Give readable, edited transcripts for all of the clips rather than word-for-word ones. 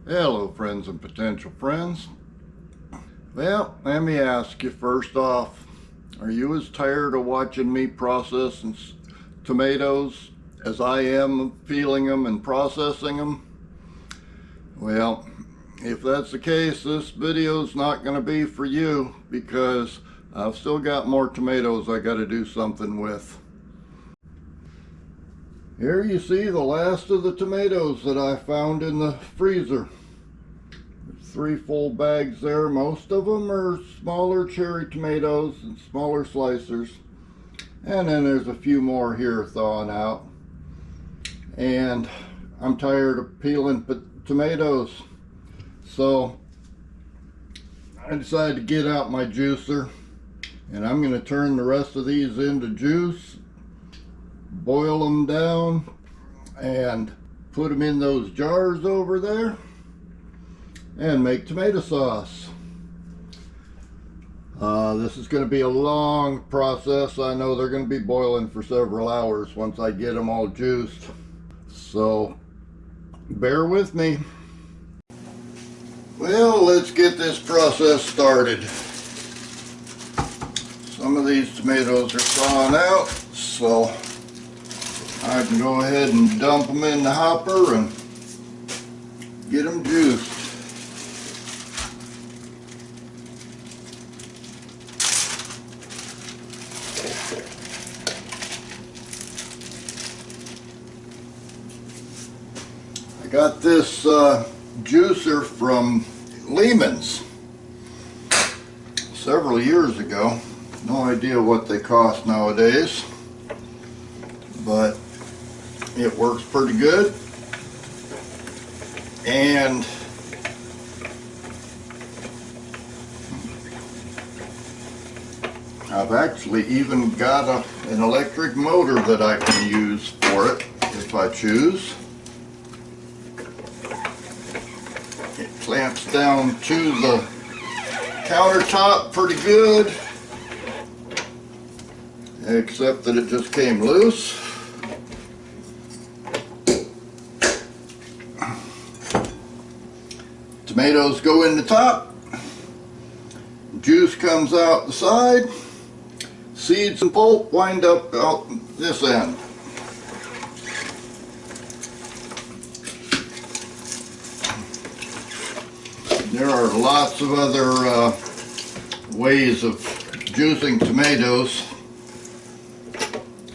Hello friends and potential friends. Well, let me ask you first off, are you as tired of watching me process tomatoes as I am peeling them and processing them? Well, if that's the case, this video is not going to be for you because I've still got more tomatoes I got to do something with. Here you see the last of the tomatoes that I found in the freezer. 3 full bags there. Most of them are smaller cherry tomatoes and smaller slicers. And then there's a few more here thawing out. And I'm tired of peeling tomatoes. So I decided to get out my juicer. And I'm going to turn the rest of these into juice. Boil them down. And put them in those jars over there. And make tomato sauce. This is going to be a long process. I know they're going to be boiling for several hours once I get them all juiced. So bear with me. Well, let's get this process started. Some of these tomatoes are thawing out, so I can go ahead and dump them in the hopper and get them juiced. I got this juicer from Lehman's several years ago. No idea what they cost nowadays, but it works pretty good. And I've actually even got an electric motor that I can use for it if I choose. It clamps down to the countertop pretty good, except that it just came loose. Tomatoes go in the top, juice comes out the side, seeds and pulp wind up out this end. There are lots of other ways of juicing tomatoes,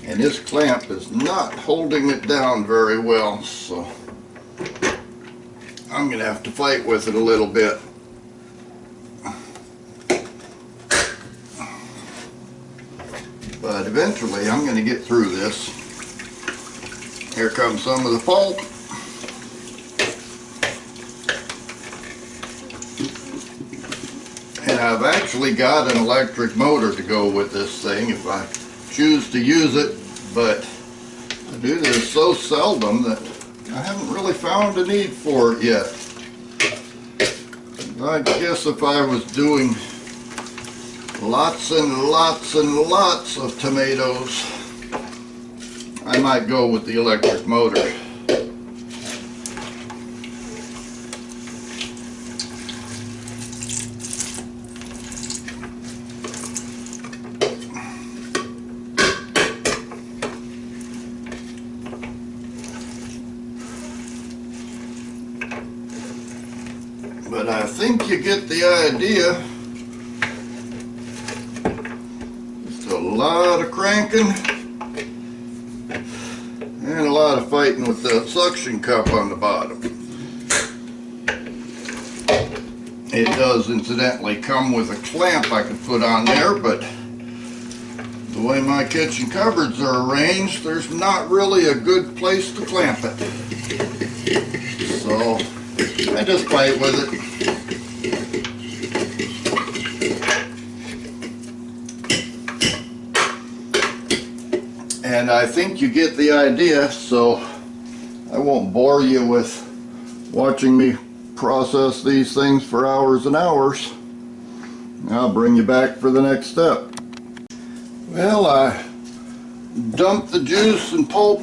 and this clamp is not holding it down very well, so I'm going to have to fight with it a little bit. But eventually I'm going to get through this. Here comes some of the pulp. And I've actually got an electric motor to go with this thing if I choose to use it, but I do this so seldom that I haven't really found a need for it yet. I guess if I was doing lots and lots and lots of tomatoes, I might go with the electric motor. But I think you get the idea. Just a lot of cranking and a lot of fighting with the suction cup on the bottom. It does incidentally come with a clamp I could put on there, but the way my kitchen cupboards are arranged, there's not really a good place to clamp it. So I just fight with it. And I think you get the idea, so I won't bore you with watching me process these things for hours and hours. I'll bring you back for the next step. Well, I dumped the juice and pulp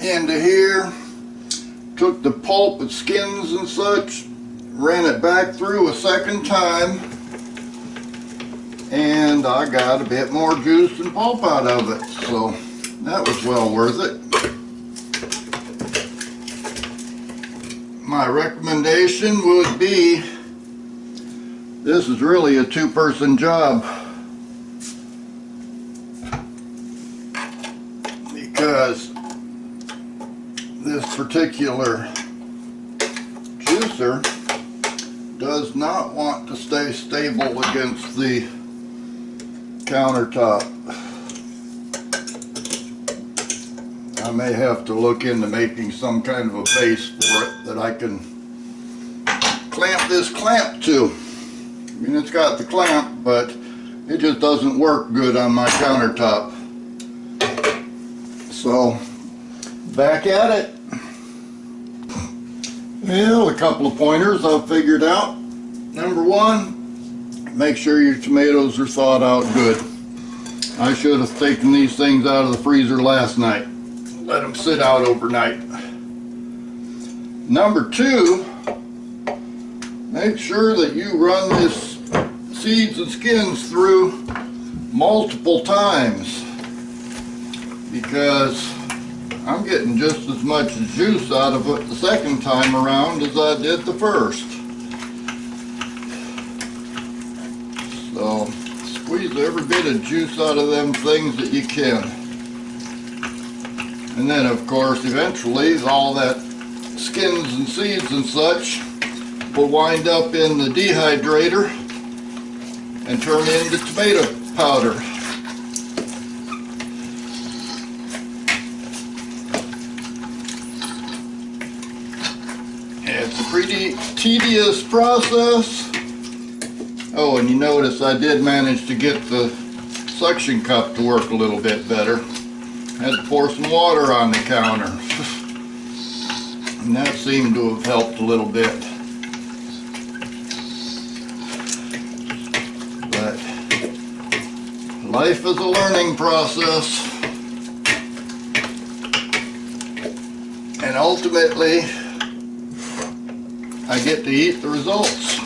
into here, took the pulp and skins and such, ran it back through a second time, and I got a bit more juice and pulp out of it, so that was well worth it. My recommendation would be, this is really a two-person job, because this particular juicer does not want to stay stable against the countertop. I may have to look into making some kind of a base for it that I can clamp this clamp to. I mean, it's got the clamp, but it just doesn't work good on my countertop. So, back at it. Well, a couple of pointers I've figured out. Number one, make sure your tomatoes are thawed out good. I should have taken these things out of the freezer last night. Let them sit out overnight. Number two, make sure that you run this seeds and skins through multiple times, because I'm getting just as much juice out of it the second time around as I did the first. So squeeze every bit of juice out of them things that you can. And then of course eventually all that skins and seeds and such will wind up in the dehydrator and turn into tomato powder. It's a pretty tedious process. Oh, and you notice I did manage to get the suction cup to work a little bit better. Had to pour some water on the counter. And that seemed to have helped a little bit. But life is a learning process. And ultimately, I get to eat the results.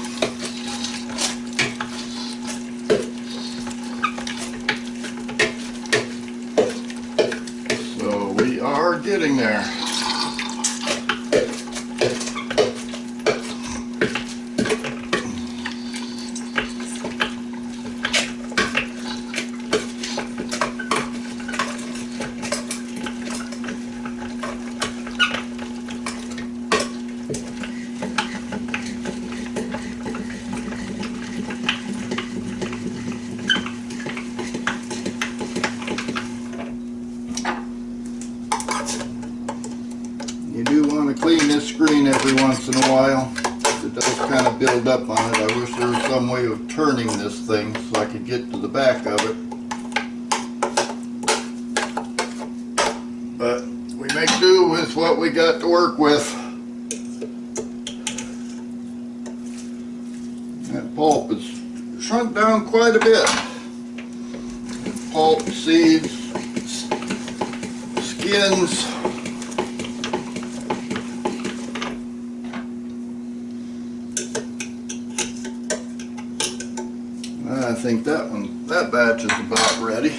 So we are getting there. You do want to clean this screen every once in a while. It does kind of build up on it. I wish there was some way of turning this thing so I could get to the back of it. But we make do with what we got to work with. That pulp has shrunk down quite a bit. Pulp, seeds, skins. I think that batch is about ready.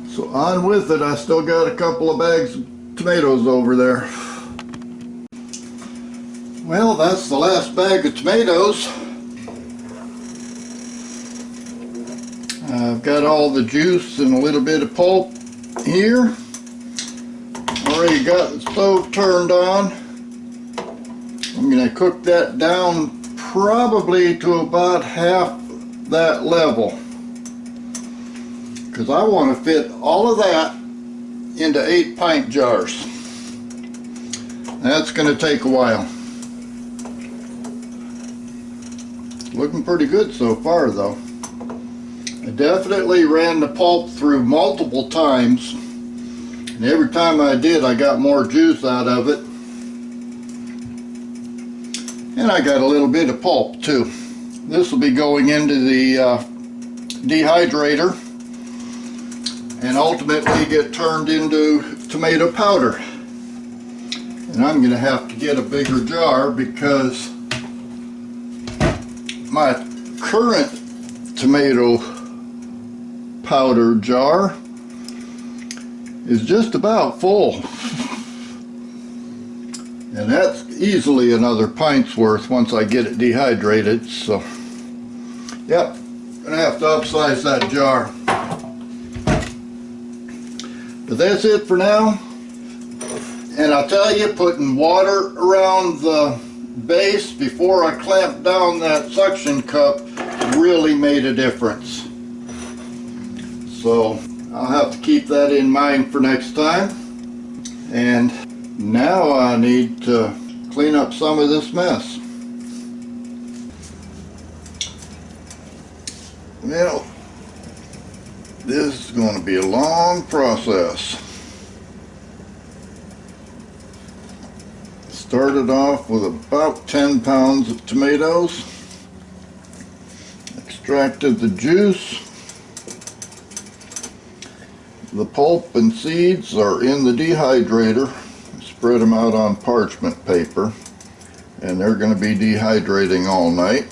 So on with it. I still got a couple of bags of tomatoes over there. Well, that's the last bag of tomatoes. I've got all the juice and a little bit of pulp here. Already got the stove turned on. I'm going to cook that down probably to about half that level, because I want to fit all of that into 8-pint jars. That's going to take a while. Looking pretty good so far though. I definitely ran the pulp through multiple times, and every time I did I got more juice out of it. And I got a little bit of pulp too. This will be going into the dehydrator and ultimately get turned into tomato powder. And I'm going to have to get a bigger jar because my current tomato powder jar is just about full. And that's easily another pint's worth once I get it dehydrated. So, yep, gonna have to upsize that jar. But that's it for now. And I'll tell you, putting water around the base before I clamped down that suction cup really made a difference. So I'll have to keep that in mind for next time. And now I need to clean up some of this mess. Well, this is going to be a long process. Started off with about 10 pounds of tomatoes. Extracted the juice. The pulp and seeds are in the dehydrator. Spread them out on parchment paper, and they're going to be dehydrating all night.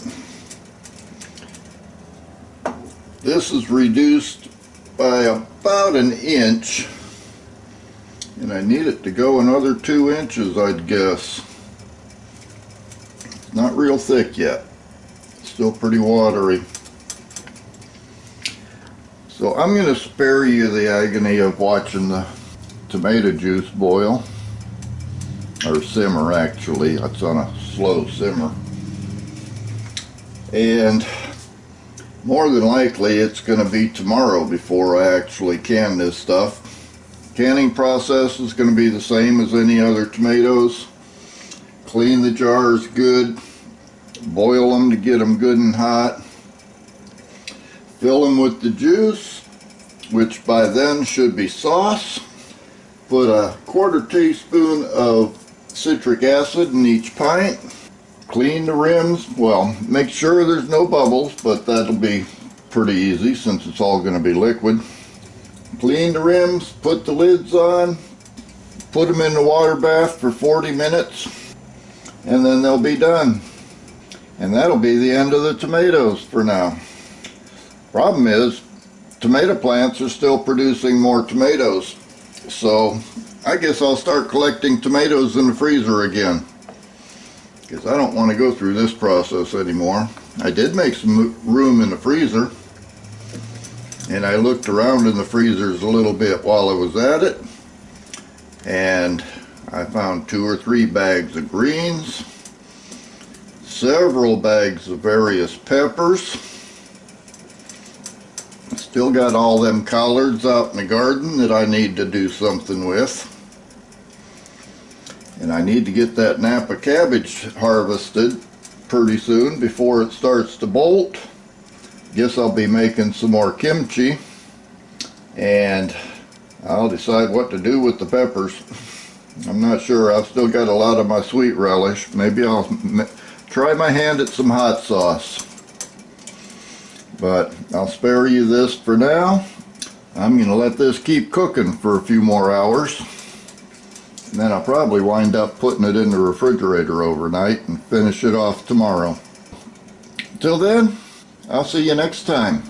This is reduced by about an inch, and I need it to go another 2 inches, I'd guess. It's not real thick yet. It's still pretty watery. So I'm going to spare you the agony of watching the tomato juice boil, or simmer actually. It's on a slow simmer. And more than likely it's going to be tomorrow before I actually can this stuff. Canning process is going to be the same as any other tomatoes. Clean the jars good, boil them to get them good and hot. Fill them with the juice, which by then should be sauce. Put a 1/4 teaspoon of citric acid in each pint. Clean the rims. Well, make sure there's no bubbles, but that'll be pretty easy since it's all going to be liquid. Clean the rims, put the lids on, put them in the water bath for 40 minutes, and then they'll be done. And that'll be the end of the tomatoes for now. Problem is, tomato plants are still producing more tomatoes. So I guess I'll start collecting tomatoes in the freezer again, because I don't want to go through this process anymore. I did make some room in the freezer, and I looked around in the freezers a little bit while I was at it, and I found 2 or 3 bags of greens, several bags of various peppers. Still got all them collards out in the garden that I need to do something with. And I need to get that Napa cabbage harvested pretty soon before it starts to bolt. Guess I'll be making some more kimchi, and I'll decide what to do with the peppers. I'm not sure. I've still got a lot of my sweet relish. Maybe I'll try my hand at some hot sauce. But I'll spare you this for now. I'm going to let this keep cooking for a few more hours. And then I'll probably wind up putting it in the refrigerator overnight and finish it off tomorrow. Till then, I'll see you next time.